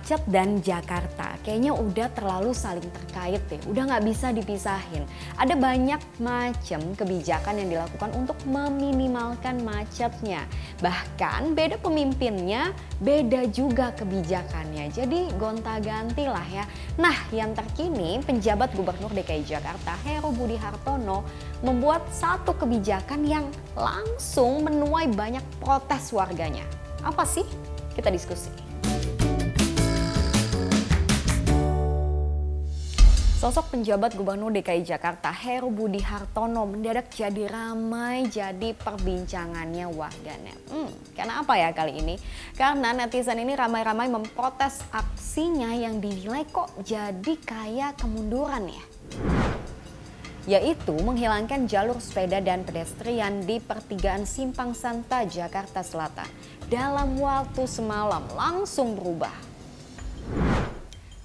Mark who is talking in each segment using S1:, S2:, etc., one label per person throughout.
S1: Macet dan Jakarta kayaknya udah terlalu saling terkait deh, udah nggak bisa dipisahin. Ada banyak macam kebijakan yang dilakukan untuk meminimalkan macetnya. Bahkan beda pemimpinnya, beda juga kebijakannya. Jadi gonta-ganti lah ya. Nah, yang terkini penjabat Gubernur DKI Jakarta Heru Budi Hartono membuat satu kebijakan yang langsung menuai banyak protes warganya. Apa sih? Kita diskusi. Sosok penjabat Gubernur DKI Jakarta Heru Budi Hartono mendadak jadi ramai jadi perbincangannya warganet. Karena apa ya kali ini? Karena netizen ini ramai-ramai memprotes aksinya yang dinilai kok jadi kayak kemunduran ya. Yaitu menghilangkan jalur sepeda dan pedestrian di pertigaan Simpang Santa, Jakarta Selatan. Dalam waktu semalam langsung berubah.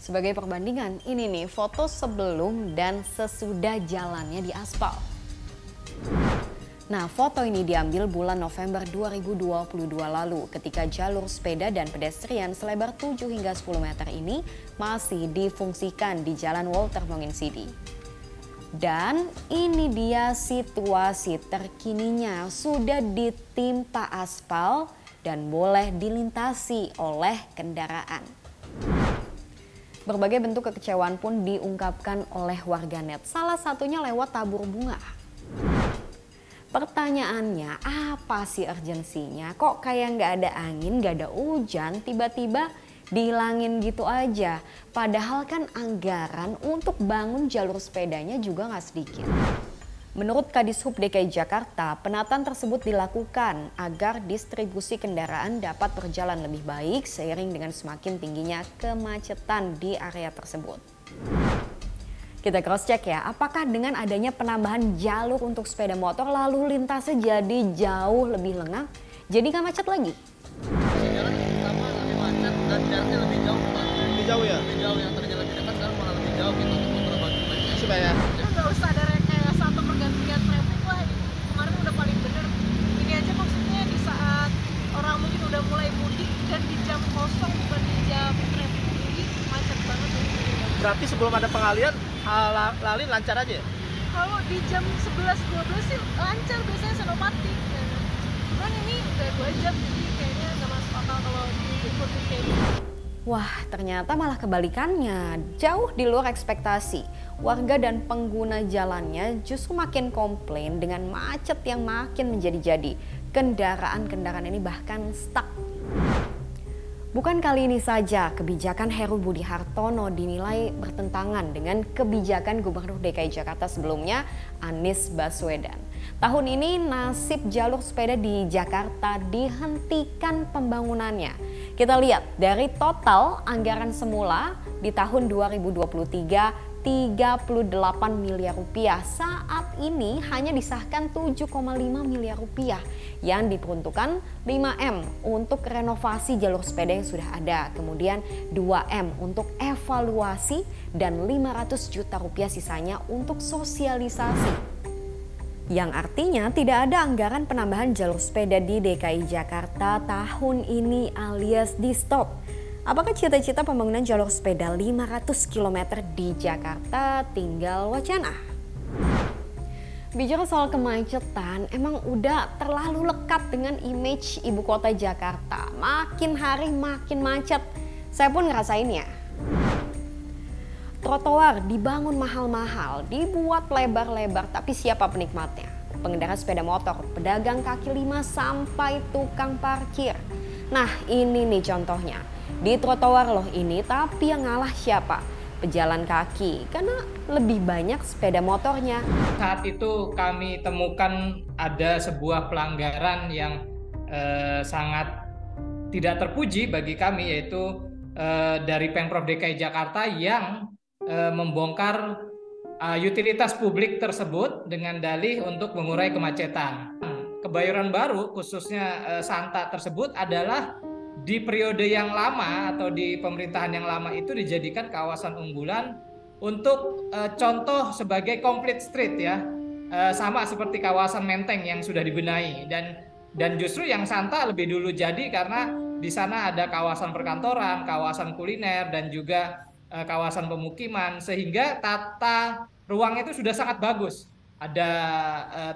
S1: Sebagai perbandingan, ini nih foto sebelum dan sesudah jalannya di aspal. Nah, foto ini diambil bulan November 2022 lalu ketika jalur sepeda dan pedestrian selebar 7 hingga 10 meter ini masih difungsikan di Jalan Walter Monginsidi. Dan ini dia situasi terkininya, sudah ditimpa aspal dan boleh dilintasi oleh kendaraan. Berbagai bentuk kekecewaan pun diungkapkan oleh warganet, salah satunya lewat tabur bunga. Pertanyaannya, apa sih urgensinya? Kok kayak nggak ada angin, nggak ada hujan, tiba-tiba dihilangin gitu aja. Padahal kan anggaran untuk bangun jalur sepedanya juga nggak sedikit. Menurut Kadishub DKI Jakarta, penataan tersebut dilakukan agar distribusi kendaraan dapat berjalan lebih baik seiring dengan semakin tingginya kemacetan di area tersebut. Kita cross check ya, apakah dengan adanya penambahan jalur untuk sepeda motor lalu lintasnya jadi jauh lebih lengang, jadi nggak macet lagi?
S2: Jalan sama lebih macet dan jaraknya lebih jauh, Pak.
S3: Lebih jauh ya?
S2: Lebih jauh, yang tadinya lebih dekat sekarang malah lebih jauh gitu untuk berbagi baiknya.
S3: Supaya
S4: nggak usah ada rekayasa atau pergantian traffic lah, kemarin udah paling bener. Ini aja maksudnya di saat orang mungkin udah mulai mudik dan di jam kosong bukan di jam traffic tinggi, macet banget ya.
S3: berarti sebelum ada pengalian lalu lancar aja ya?
S4: Kalau di jam 11-12 sih lancar biasanya senopati. Cuman ini udah 2 jam jadi kayaknya nggak masuk akal kalau diikutin kayak gitu.
S1: Wah, ternyata malah kebalikannya, jauh di luar ekspektasi. Warga dan pengguna jalannya justru makin komplain dengan macet yang makin menjadi-jadi. Kendaraan-kendaraan ini bahkan stuck. Bukan kali ini saja kebijakan Heru Budi Hartono dinilai bertentangan dengan kebijakan Gubernur DKI Jakarta sebelumnya, Anies Baswedan. Tahun ini nasib jalur sepeda di Jakarta dihentikan pembangunannya. Kita lihat dari total anggaran semula di tahun 2023 38 miliar rupiah, saat ini hanya disahkan 7,5 miliar rupiah yang diperuntukkan 5M untuk renovasi jalur sepeda yang sudah ada, kemudian 2M untuk evaluasi dan 500 juta rupiah sisanya untuk sosialisasi. Yang artinya tidak ada anggaran penambahan jalur sepeda di DKI Jakarta tahun ini alias di stop. Apakah cita-cita pembangunan jalur sepeda 500 km di Jakarta tinggal wacana? Bicara soal kemacetan, emang udah terlalu lekat dengan image ibu kota Jakarta. Makin hari makin macet. Saya pun ngerasain ya. Trotoar dibangun mahal-mahal, dibuat lebar-lebar, tapi siapa penikmatnya? Pengendara sepeda motor, pedagang kaki lima, sampai tukang parkir. Nah, ini nih contohnya. Di trotoar loh ini, tapi yang ngalah siapa? Pejalan kaki, karena lebih banyak sepeda motornya.
S5: Saat itu kami temukan ada sebuah pelanggaran yang sangat tidak terpuji bagi kami, yaitu dari Pemprov DKI Jakarta yang membongkar utilitas publik tersebut dengan dalih untuk mengurai kemacetan. Kebayoran Baru, khususnya Santa tersebut adalah di periode yang lama atau di pemerintahan yang lama itu dijadikan kawasan unggulan untuk contoh sebagai complete street ya, sama seperti kawasan Menteng yang sudah dibenahi, dan justru yang Santa lebih dulu jadi karena di sana ada kawasan perkantoran, kawasan kuliner, dan juga kawasan pemukiman, sehingga tata ruangnya itu sudah sangat bagus. Ada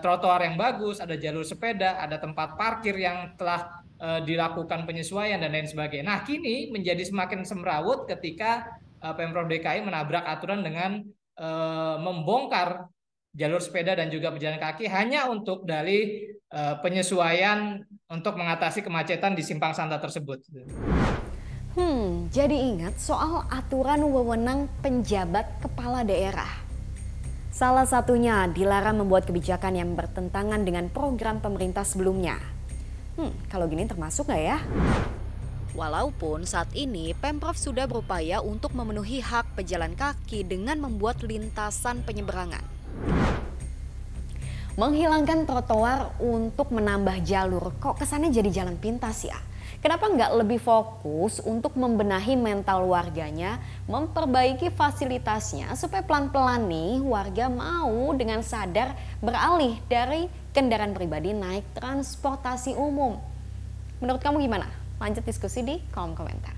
S5: trotoar yang bagus, ada jalur sepeda, ada tempat parkir yang telah dilakukan penyesuaian dan lain sebagainya. Nah, kini menjadi semakin semrawut ketika Pemprov DKI menabrak aturan dengan membongkar jalur sepeda dan juga pejalan kaki hanya untuk dalih penyesuaian untuk mengatasi kemacetan di simpang Santa tersebut.
S1: Jadi ingat soal aturan wewenang penjabat kepala daerah. Salah satunya dilarang membuat kebijakan yang bertentangan dengan program pemerintah sebelumnya. Kalau gini termasuk nggak ya? Walaupun saat ini Pemprov sudah berupaya untuk memenuhi hak pejalan kaki dengan membuat lintasan penyeberangan. Menghilangkan trotoar untuk menambah jalur, kok kesannya jadi jalan pintas ya? Kenapa nggak lebih fokus untuk membenahi mental warganya, memperbaiki fasilitasnya supaya pelan-pelan nih warga mau dengan sadar beralih dari kendaraan pribadi naik transportasi umum. Menurut kamu gimana? Lanjut diskusi di kolom komentar.